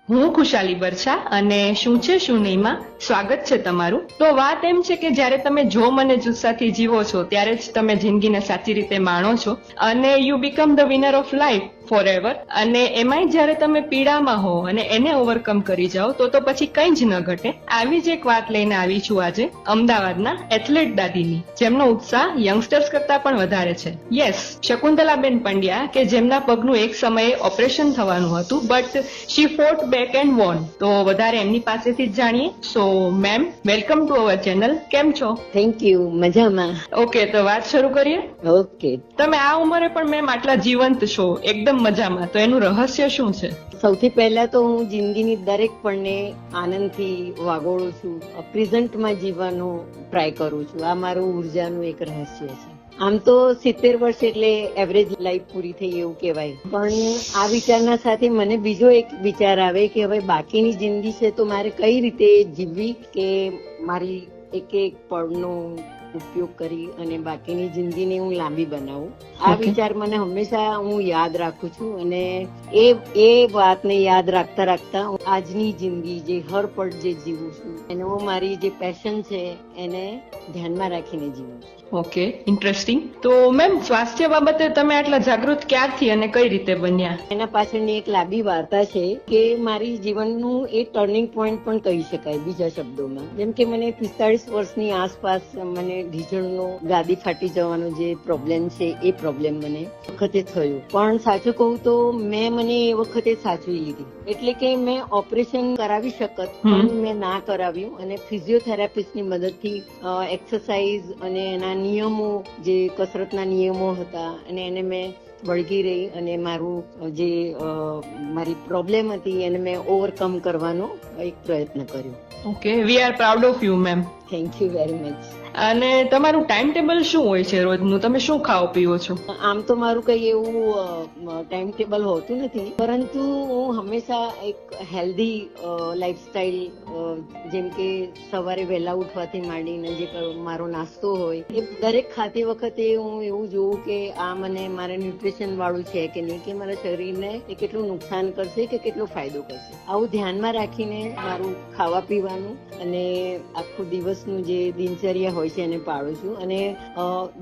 હું ખુશાલી બરછા અને શું છે શું નહીંમાં સ્વાગત છે તમારું. તો વાત એમ છે કે જ્યારે તમે જોમ અને જુસ્સાથી જીવો છો ત્યારે જ તમે જિંદગીને સાચી રીતે માણો છો અને you become the winner of life four ever. અને એમાંય જ્યારે તમે પીડામાં હો અને એને ઓવરકમ કરી જાઓ તો પછી કંઈ જ ન ઘટે. આવી જ એક વાત લઈને આવી છું આજે અમદાવાદના એથ્લેટ દાદીની, જેમનો ઉત્સાહ યંગસ્ટર્સ કરતા પણ વધારે છે. યસ, શકુંતલાબેન પંડ્યા, કે જેમના પગનું એક સમયે ઓપરેશન થવાનું હતું, but she fought back and won. તો વધારે એમની પાસેથી જ જાણીએ. So ma'am, welcome to our channel. કેમ છો? Thank you. મજામાં. ઓકે, તો વાત શરૂ કરીએ. ઓકે. તમે આ ઉંમરે પણ મેમ આટલા જીવંત છો, એકદમ મજામાં, તો એનું રહસ્ય શું છે? સૌથી પહેલા તો હું જિંદગીની દરેક પળને આનંદથી વાગોળું છું, પ્રેઝન્ટમાં જીવવાનો ટ્રાય કરું છું. આ મારું ઉર્જાનું એક રહસ્ય છે. આમ તો 70 વર્ષ એટલે એવરેજ લાઈફ પૂરી થઈ એવું કહેવાય, પણ આ વિચારના સાથે મને બીજો એક વિચાર આવે કે હવે બાકીની જિંદગી છે તો મારે કઈ રીતે જીવવી કે મારી એક એક પળનો ઉપયોગ કરી અને બાકીની જિંદગીને હું લાંબી બનાવું. આ વિચાર મને હંમેશા હું યાદ રાખું છું અને એ વાતને યાદ રાખતા રાખતા હું આજની જિંદગી જે હર પળ જે જીવું છું એનો મારી જે પેશન છે એને ધ્યાનમાં રાખીને જીવું છું. Okay, interesting. તો મેમ, સ્વાસ્થ્ય બાબતે તમે આટલા જાગૃત ક્યારથી અને કઈ રીતે બન્યા? એના પાછળની એક લાંબી વાર્તા છે કે મારી જીવનનું એ ટર્નિંગ પોઈન્ટ પણ કહી શકાય બીજા શબ્દોમાં. જેમ કે મને 45 વર્ષની આસપાસ મને ઢીંચણનો ગાદી ફાટી જવાનો જે પ્રોબ્લેમ છે એ પ્રોબ્લેમ મને વખતે થયો. પણ સાચું કહું તો મને એ વખતે સાચવી લીધી. એટલે કે મેં ઓપરેશન કરાવી શકત પણ મેં ના કરાવ્યું અને ફિઝિયોથેરાપિસ્ટની મદદથી એક્સરસાઇઝ અને એના નિયમો, જે કસરતના નિયમો હતા અને એને મેં વળગી રહી અને મારી પ્રોબ્લેમ હતી એને મેં ઓવરકમ કરવાનો એક પ્રયત્ન કર્યો. Okay, we are proud of you ma'am. Thank you very much. અને તમારું ટાઈમ ટેબલ શું હોય છે રોજનું? તમે શું ખાઓ પીવો છો? આમ તો મારું કઈ એવું ટાઈમ ટેબલ હોતું નથી, પરંતુ હું હંમેશા એક હેલ્ધી લાઈફસ્ટાઈલ, જેમ કે સવારે વહેલા ઉઠવાથી માંડીને જે મારો નાસ્તો હોય એ દરેક ખાતી વખતે હું એવું જોઉં કે આ મારે ન્યુટ્રિશન વાળું છે કે નહીં, કે મારા શરીરને એ કેટલું નુકસાન કરશે કે કેટલો ફાયદો કરશે. આવું ધ્યાનમાં રાખીને મારું ખાવા પીવાનું અને આખું દિવસનું જે દિનચર્યા હોય છે એને પાડું છું. અને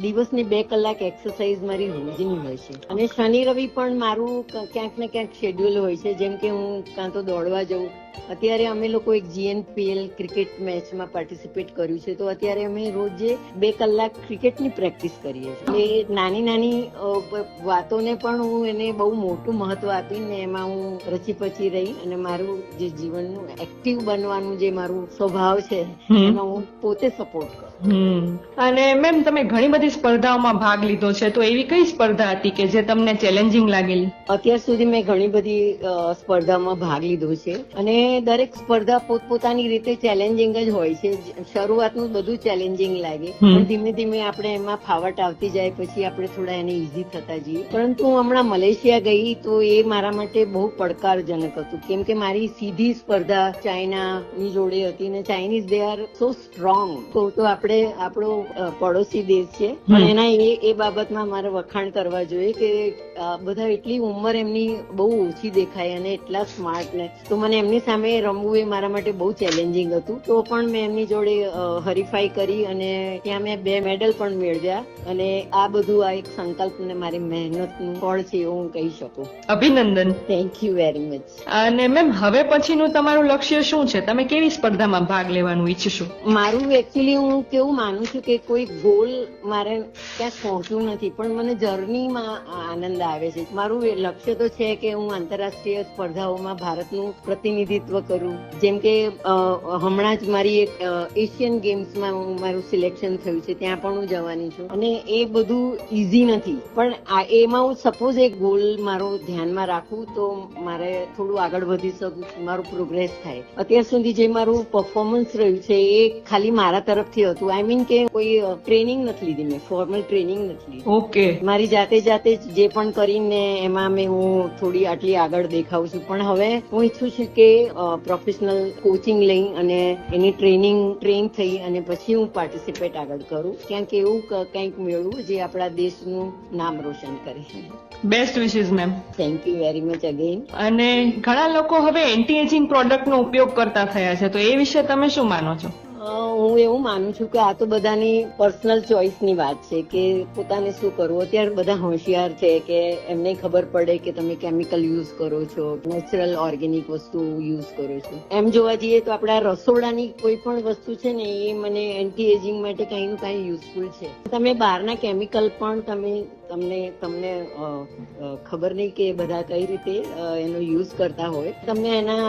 દિવસની 2 કલાક એક્સરસાઇઝ મારી રોજની હોય છે. અને શનિ રવિ પણ મારું ક્યાંક ને ક્યાંક શેડ્યુલ હોય છે, જેમ કે હું કાં તો દોડવા જઉં. અત્યારે અમે લોકો એક GNPL ક્રિકેટ મેચમાં પાર્ટિસિપેટ કર્યું છે, તો અત્યારે અમે રોજે 2 કલાક ક્રિકેટની પ્રેક્ટિસ કરીએ છીએ. એ નાની નાની વાતોને પણ હું એને બહુ મોટું મહત્વ આપીને એમાં હું રચી રહી અને મારું જે જીવનનું એક્ટિવ બનવાનું જે મારું સ્વભાવ છે એમાં હું પોતે સપોર્ટ કરું. અને મેમ, તમે ઘણી બધી સ્પર્ધાઓમાં ભાગ લીધો છે, તો એવી કઈ સ્પર્ધા હતી કે જે તમને ચેલેન્જિંગ લાગેલી? અત્યાર સુધી મેં ઘણી બધી સ્પર્ધામાં ભાગ લીધો છે અને દરેક સ્પર્ધા પોતપોતાની રીતે ચેલેન્જિંગ જ હોય છે. શરૂઆતનું બધું ચેલેન્જિંગ લાગે, પણ ધીમે ધીમે આપણે એમાં ફાવટ આવતી જાય પછી આપણે થોડા એને ઈઝી થતા જઈએ. પરંતુ હું હમણાં મલેશિયા ગઈ તો એ મારા માટે બહુ પડકારજનક હતું, કેમ કે મારી સીધી સ્પર્ધા ચાઇનાની જોડે હતી અને Chinese they are so strong. તો આપણે આપણો પડોશી દેશ છે, પણ એના એ બાબતમાં મારે વખાણ કરવા જોઈએ કે બધા એટલી ઉંમર એમની બહુ ઓછી દેખાય અને એટલા સ્માર્ટ ને, તો મને એમની સામે રમવું એ મારા માટે બહુ ચેલેન્જિંગ હતું. તો પણ મેં એમની જોડે હરીફાઈ કરી અને ત્યાં મેં 2 મેડલ પણ મેળવ્યા. અને આ બધું આ એક સંકલ્પ ને મારી મહેનતનું ફળ છે એવું હું કહી શકું. અભિનંદન. Thank you very much. અને મેમ, હવે પછીનું તમારું લક્ષ્ય શું છે? તમે કેવી સ્પર્ધામાં ભાગ લેવાનું ઈચ્છશો? મારું એકચ્યુઅલી હું કેવું માનું છું કે કોઈ ગોલ મારે ક્યાંક પહોંચવું નથી, પણ મને જર્નીમાં આનંદ આવે છે. મારું લક્ષ્ય તો છે કે હું આંતરરાષ્ટ્રીય સ્પર્ધાઓમાં ભારતનું પ્રતિનિધિત્વ કરું. જેમ કે હમણાં જ મારી એક એશિયન ગેમ્સમાં મારું સિલેક્શન થયું છે, ત્યાં પણ હું જવાની છું. અને એ બધું ઈઝી નથી, પણ એમાં હું સપોઝ એક ગોલ મારો ધ્યાનમાં રાખું તો મારે થોડું આગળ વધી શકું, મારું પ્રોગ્રેસ થાય. અત્યાર સુધી જે મારું પરફોર્મન્સ રહ્યું છે એ ખાલી મારા તરફથી હતું. આઈ મીન કે કોઈ ટ્રેનિંગ નથી લીધી, મેં ફોર્મલ ટ્રેનિંગ નથી લીધી. ઓકે. મારી જાતે જ જે પણ કરીને એમાં હું થોડી આટલી આગળ દેખાઉં છું. પણ હવે હું ઈચ્છું છું કે પ્રોફેશનલ કોચિંગ લઈ અને એની ટ્રેન થઈ અને પછી હું પાર્ટિસિપેટ આગળ કરું, ક્યાંક એવું કંઈક મેળવું જે આપણા દેશનું નામ રોશન કરે. Best wishes ma'am. Thank you very much again. અને ઘણા લોકો હવે એન્ટી એજિંગ પ્રોડક્ટનો ઉપયોગ કરતા થયા છે, તો એ વિશે તમે શું માનો છો? હું એવું માનું છું કે આ તો બધાની પર્સનલ ચોઇસની વાત છે કે પોતાને શું કરવું. અત્યારે બધા હોશિયાર છે કે એમને ખબર પડે કે તમે કેમિકલ યુઝ કરો છો, નેચરલ ઓર્ગેનિક વસ્તુ યુઝ કરો છો. એમ જોવા જઈએ તો આપણા રસોડાની કોઈ પણ વસ્તુ છે ને એ મને એન્ટી એજિંગ માટે કંઈ નું કંઈ યુઝફુલ છે. તમે બહારના કેમિકલ પણ તમને ખબર નહીં કે બધા કઈ રીતે એનો યુઝ કરતા હોય, તમને એના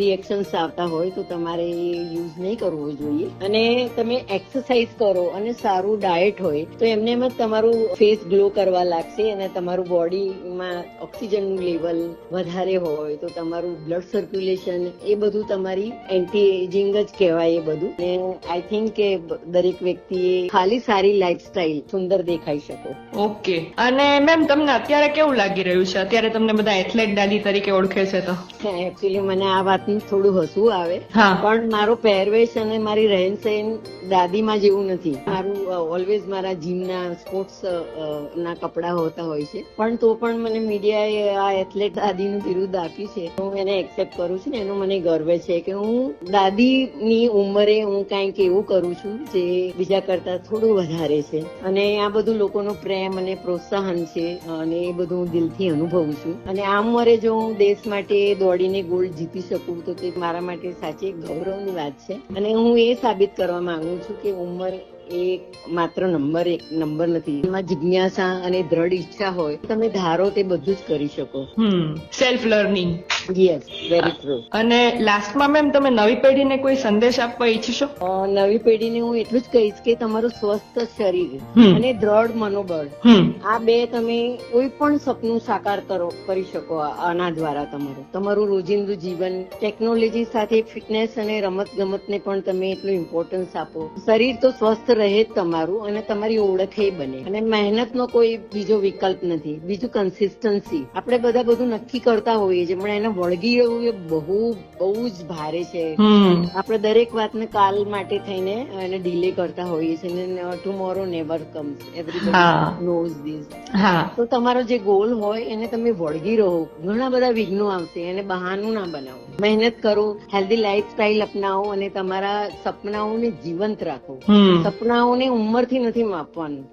રિએક્શન્સ આવતા હોય તો તમારે યુઝ નહીં કરવો જોઈએ. અને તમે એક્સરસાઇઝ કરો અને સારું ડાયટ હોય તો એમને એમ જ તમારું ફેસ ગ્લો કરવા લાગશે અને તમારું બોડીમાં ઓક્સિજનનું લેવલ વધારે હોય તો તમારું બ્લડ સર્ક્યુલેશન એ બધું તમારી એન્ટી એજિંગ જ કહેવાય એ બધું. અને આઈ થિંક કે દરેક વ્યક્તિએ ખાલી સારી લાઈફસ્ટાઈલ સુંદર દેખાઈ શકો. ઓકે. અને મેમ તમને અત્યારે કેવું લાગી રહ્યું છે? અત્યારે તમને બધા એથ્લેટ દાદી તરીકે ઓળખે છે તો એકચ્યુઅલી મને આ વાતનું થોડું હસવું આવે, હા. પણ મારો પહેરવેશ અને મારી રહેન સહેન દાદીમાં જેવું નથી. મારું ઓલવેઝ મારા જીમના સ્પોર્ટ્સ ના કપડા હોતા હોય છે, પણ તો પણ મને મીડિયાએ આ એથ્લેટ દાદીનું બિરુદ આપ્યું છે. હું એને એક્સેપ્ટ કરું છું ને એનો મને ગર્વ છે કે હું દાદીની ઉંમરે હું કંઈક એવું કરું છું જે બીજા કરતા થોડું વધારે છે. અને આ બધું લોકોનો પ્રેમ અને પ્રોત્સાહન છે અને એ બધું હું દિલથી અનુભવું છું. અને આ ઉંમરે જો હું દેશ માટે દોડીને ગોલ્ડ જીતી શકું તો તે મારા માટે સાચે ગૌરવની વાત છે. અને હું એ સાબિત કરવા માંગુ છું કે ઉંમર એ માત્ર નંબર નથી. એમાં જિજ્ઞાસા અને દ્રઢ ઈચ્છા હોય તમે ધારો તે બધું જ કરી શકો. Self learning. Yes, very true. અને લાસ્ટમાં મેમ તમે નવી પેઢીને કોઈ સંદેશ આપવા ઈચ્છશો? નવી પેઢીને હું એટલું જ કહીશ કે તમારું સ્વસ્થ શરીર અને દ્રઢ મનોબળ, આ બે તમે કોઈ પણ સપનું સાકાર કરી શકો આના દ્વારા. તમારું રોજિંદુ જીવન, ટેકનોલોજી સાથે ફિટનેસ અને રમત ગમતને પણ તમે એટલું ઇમ્પોર્ટન્સ આપો. શરીર તો સ્વસ્થ રહે જ તમારું અને તમારી ઓળખે બને. અને મહેનતનો કોઈ બીજો વિકલ્પ નથી. બીજું કન્સિસ્ટન્સી. આપણે બધા બધું નક્કી કરતા હોઈએ છીએ પણ એને વળગી રહેવું એ બહુ જ ભારે છે. આપણે દરેક વાતને કાલ માટે થઈને એને ડીલે કરતા હોઈએ છીએ. Tomorrow never comes, everybody knows this. તો તમારો જે ગોલ હોય એને તમે વળગી રહો. ઘણા બધા વિઘ્નો આવશે, એને બહાનું ના બનાવો. મહેનત કરો, હેલ્ધી લાઈફસ્ટાઈલ અપનાવો અને તમારા સપનાઓને જીવંત રાખો. સપનાઓને ઉંમરથી નથી માપવાનું.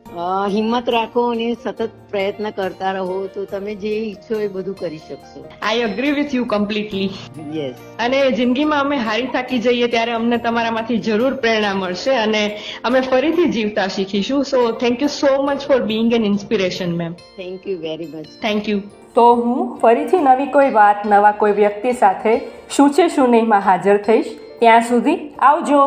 હિંમત રાખો અને સતત પ્રયત્ન કરતા રહો તો તમે જે ઈચ્છો એ બધું કરી શકશો. આઈ agree with you completely. Yes. અને જિંદગીમાં અમે હારી થાકી જઈએ ત્યારે અમને તમારામાંથી જરૂર પ્રેરણા મળશે અને અમે ફરીથી જીવતા શીખીશું. So thank you so much for being an inspiration ma'am. Thank you very much. Thank you. તો હું ફરીથી નવી કોઈ વાત, નવા કોઈ વ્યક્તિ સાથે શું છે શું નહીંમાં હાજર થઈશ. ત્યાં સુધી આવજો.